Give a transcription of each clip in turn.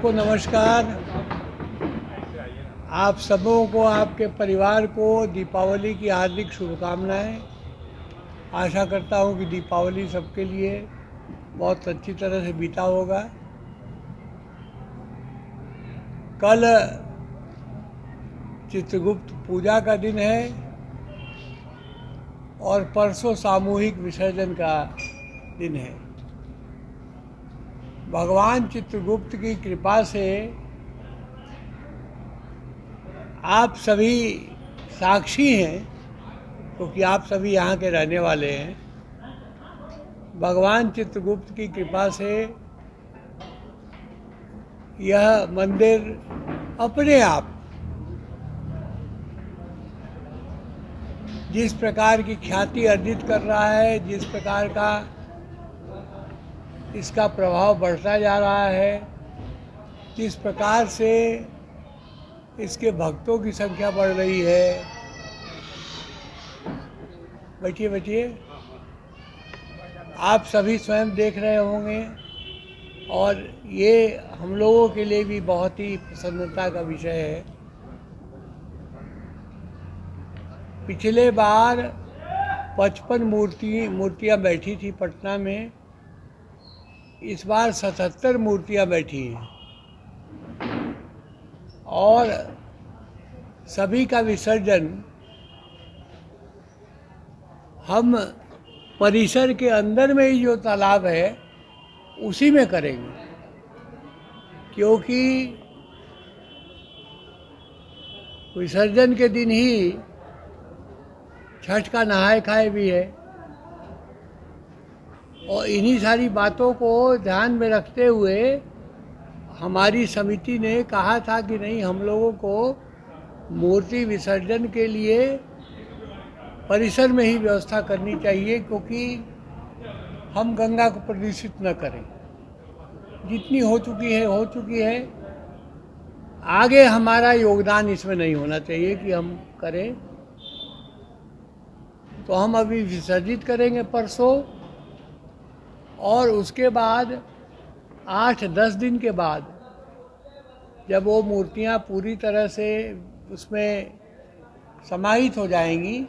को नमस्कार। आप सबों को, आपके परिवार को दीपावली की हार्दिक शुभकामनाएं। आशा करता हूं कि दीपावली सबके लिए बहुत अच्छी तरह से बीता होगा। कल चित्रगुप्त पूजा का दिन है और परसों सामूहिक विसर्जन का दिन है। भगवान चित्रगुप्त की कृपा से आप सभी साक्षी हैं, क्योंकि आप सभी यहाँ के रहने वाले हैं। भगवान चित्रगुप्त की कृपा से यह मंदिर अपने आप जिस प्रकार की ख्याति अर्जित कर रहा है, जिस प्रकार का इसका प्रभाव बढ़ता जा रहा है, जिस प्रकार से इसके भक्तों की संख्या बढ़ रही है। बैठिए बैठिए। आप सभी स्वयं देख रहे होंगे और ये हम लोगों के लिए भी बहुत ही प्रसन्नता का विषय है। पिछले बार 55 मूर्तियाँ बैठी थी पटना में, इस बार 77 मूर्तियाँ बैठी हैं और सभी का विसर्जन हम परिसर के अंदर में ही जो तालाब है उसी में करेंगे, क्योंकि विसर्जन के दिन ही छठ का नहाए खाए भी है। और इन्हीं सारी बातों को ध्यान में रखते हुए हमारी समिति ने कहा था कि नहीं, हम लोगों को मूर्ति विसर्जन के लिए परिसर में ही व्यवस्था करनी चाहिए, क्योंकि हम गंगा को प्रदूषित न करें। जितनी हो चुकी है। आगे हमारा योगदान इसमें नहीं होना चाहिए कि हम करें। तो हम अभी विसर्जित करेंगे परसों, और उसके बाद 8-10 दिन के बाद जब वो मूर्तियाँ पूरी तरह से उसमें समाहित हो जाएंगी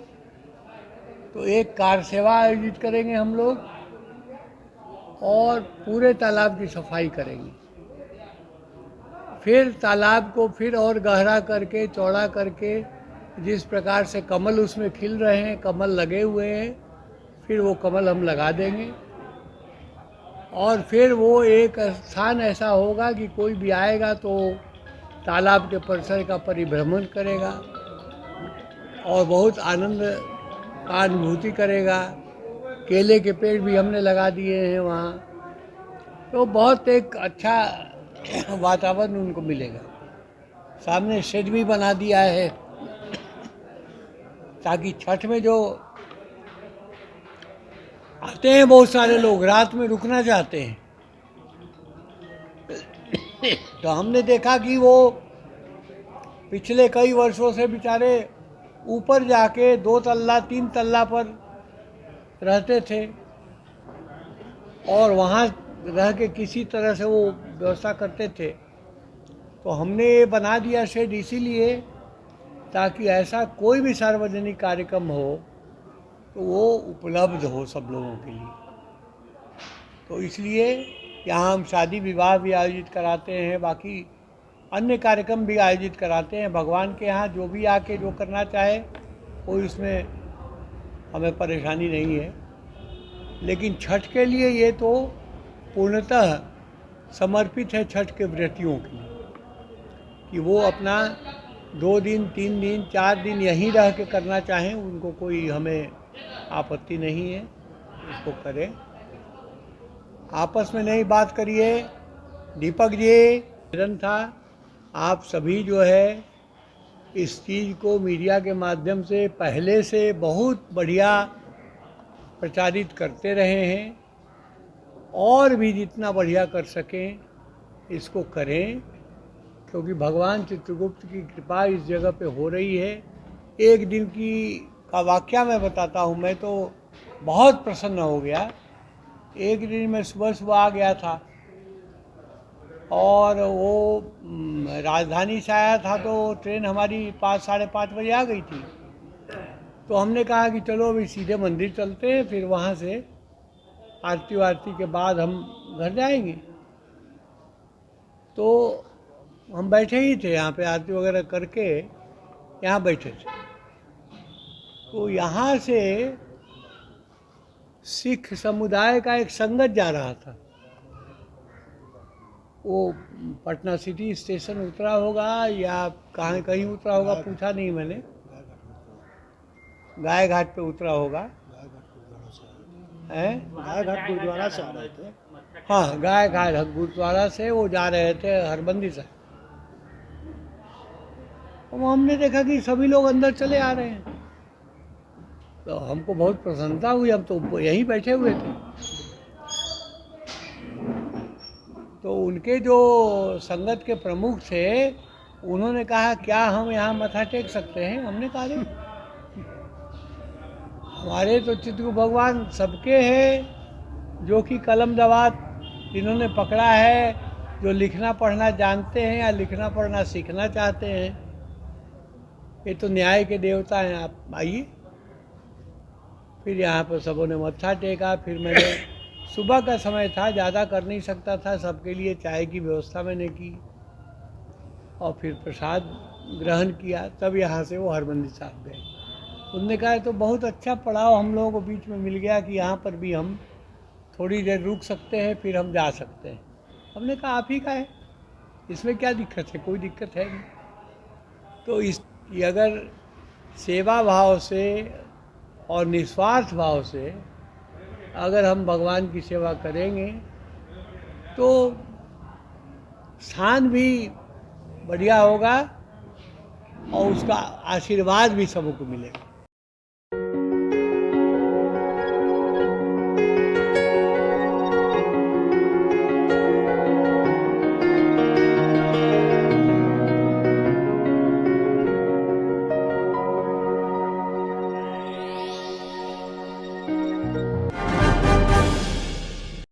तो एक कार सेवा आयोजित करेंगे हम लोग और पूरे तालाब की सफाई करेंगे। फिर तालाब को फिर और गहरा करके, चौड़ा करके, जिस प्रकार से कमल उसमें खिल रहे हैं, कमल लगे हुए हैं, फिर वो कमल हम लगा देंगे। और फिर वो एक स्थान ऐसा होगा कि कोई भी आएगा तो तालाब के परिसर का परिभ्रमण करेगा और बहुत आनंद का अनुभूति करेगा। केले के पेड़ भी हमने लगा दिए हैं वहाँ, तो बहुत एक अच्छा वातावरण उनको मिलेगा। सामने शेड भी बना दिया है ताकि छठ में जो आते हैं बहुत सारे लोग, रात में रुकना चाहते हैं, तो हमने देखा कि वो पिछले कई वर्षों से बेचारे ऊपर जाके 2 तल्ला 3 तल्ला पर रहते थे और वहाँ रह के किसी तरह से वो व्यवस्था करते थे। तो हमने ये बना दिया शेड इसीलिए ताकि ऐसा कोई भी सार्वजनिक कार्यक्रम हो तो वो उपलब्ध हो सब लोगों के लिए। तो इसलिए यहाँ हम शादी विवाह भी आयोजित कराते हैं, बाकी अन्य कार्यक्रम भी आयोजित कराते हैं। भगवान के यहाँ जो भी आके जो करना चाहे कोई इसमें हमें परेशानी नहीं है। लेकिन छठ के लिए ये तो पूर्णतः समर्पित है छठ के व्रतियों के लिए, कि वो अपना 2 दिन 3 दिन 4 दिन यहीं रह के करना चाहें, उनको कोई हमें आपत्ति नहीं है, इसको करें। आपस में नहीं बात करिए। दीपक जी, निवेदन था आप सभी जो है इस चीज़ को मीडिया के माध्यम से पहले से बहुत बढ़िया प्रचारित करते रहे हैं और भी जितना बढ़िया कर सकें इसको करें, क्योंकि भगवान चित्रगुप्त की कृपा इस जगह पे हो रही है। एक दिन का वाकया मैं बताता हूँ, मैं तो बहुत प्रसन्न हो गया। एक दिन मैं सुबह आ गया था और वो राजधानी से आया था तो ट्रेन हमारी 5 साढ़े 5 बजे आ गई थी। तो हमने कहा कि चलो अभी सीधे मंदिर चलते हैं, फिर वहाँ से आरती वारती के बाद हम घर जाएंगे। तो हम बैठे ही थे यहाँ पे, आरती वगैरह करके यहाँ बैठे थे। तो यहाँ से सिख समुदाय का एक संगत जा रहा था। वो पटना सिटी स्टेशन उतरा होगा या कहाँ कहीं उतरा होगा, पूछा नहीं मैंने। गाय घाट पे उतरा होगा। हैं? गाय घाट गुरुद्वारा से आ रहे थे। हाँ, गाय घाट गुरुद्वारा से वो जा रहे थे हरबंदी से। तो हमने देखा कि सभी लोग अंदर चले आ रहे हैं, तो हमको बहुत प्रसन्नता हुई। हम तो यहीं बैठे हुए थे। तो उनके जो संगत के प्रमुख थे, उन्होंने कहा क्या हम यहाँ मत्था टेक सकते हैं? हमने कहा नहीं, हमारे तो चित्रगुप्त भगवान सबके हैं, जो कि कलम दवात जिन्होंने पकड़ा है, जो लिखना पढ़ना जानते हैं या लिखना पढ़ना सीखना चाहते हैं, ये तो न्याय के देवता हैं। आप आइए। फिर यहाँ पर सबों ने मत्था टेका। फिर मैंने, सुबह का समय था, ज़्यादा कर नहीं सकता था, सबके लिए चाय की व्यवस्था मैंने की और फिर प्रसाद ग्रहण किया। तब यहाँ से वो हरबंदी साहब गए। उन्होंने कहा तो बहुत अच्छा पड़ाव हम लोगों को बीच में मिल गया कि यहाँ पर भी हम थोड़ी देर रुक सकते हैं, फिर हम जा सकते हैं। हमने कहा आप ही का है, इसमें क्या दिक्कत है? कोई दिक्कत है नहीं। तो ये अगर सेवा भाव से और निस्वार्थ भाव से अगर हम भगवान की सेवा करेंगे तो स्थान भी बढ़िया होगा और उसका आशीर्वाद भी सबको मिलेगा।